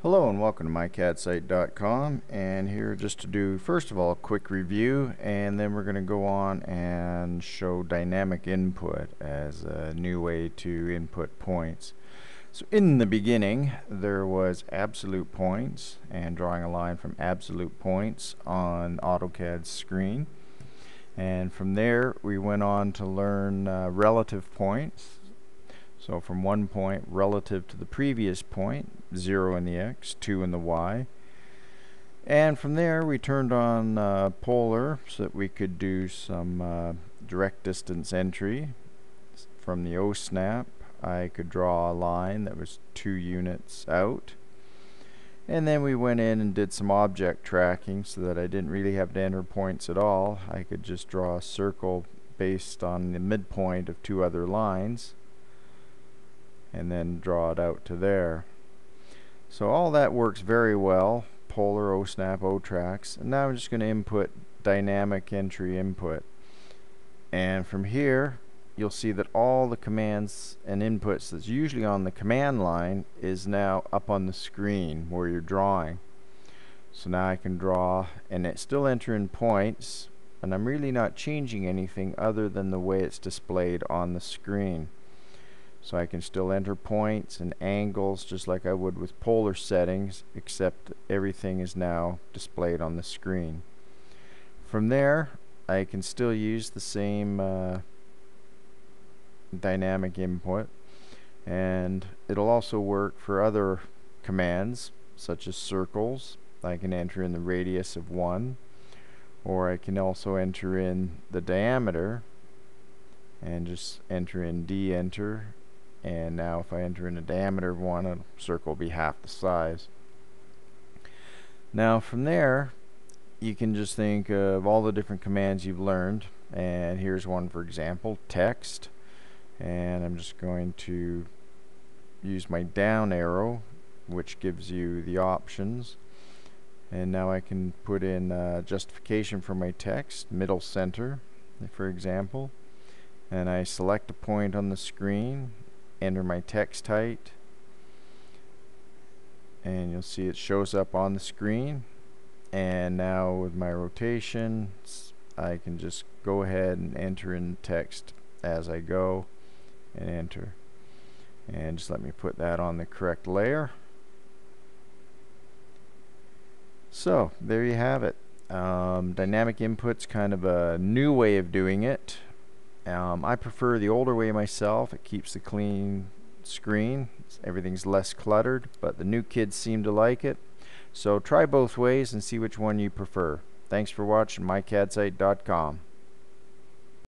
Hello and welcome to mycadsite.com, and here just to do first of all a quick review, and then we're going to go on and show dynamic input as a new way to input points. So in the beginning there was absolute points and drawing a line from absolute points on AutoCAD's screen, and from there we went on to learn relative points. So from one point relative to the previous point, 0 in the x, 2 in the y. And from there we turned on polar so that we could do some direct distance entry. From the O snap I could draw a line that was 2 units out. And then we went in and did some object tracking so that I didn't really have to enter points at all. I could just draw a circle based on the midpoint of 2 other lines and then draw it out to there. So all that works very well, polar, O-snap, O-tracks, and now I'm just going to input dynamic entry input. And from here you'll see that all the commands and inputs that's usually on the command line is now up on the screen where you're drawing. So now I can draw, and it's still entering points, and I'm really not changing anything other than the way it's displayed on the screen. So I can still enter points and angles just like I would with polar settings, except everything is now displayed on the screen. From there I can still use the same dynamic input, and it'll also work for other commands such as circles. I can enter in the radius of 1, or I can also enter in the diameter and just enter in d-enter. And now if I enter in a diameter of 1, a circle will be half the size. Now from there you can just think of all the different commands you've learned, and here's one for example, text, and I'm just going to use my down arrow which gives you the options, and now I can put in justification for my text, middle center for example, and I select a point on the screen, enter my text height, and you'll see it shows up on the screen. And now with my rotation I can just go ahead and enter in text as I go and enter, and just let me put that on the correct layer. So there you have it. Dynamic input's kind of a new way of doing it. I prefer the older way myself. It keeps the clean screen. Everything's less cluttered, but the new kids seem to like it. So try both ways and see which one you prefer. Thanks for watching mycadsite.com.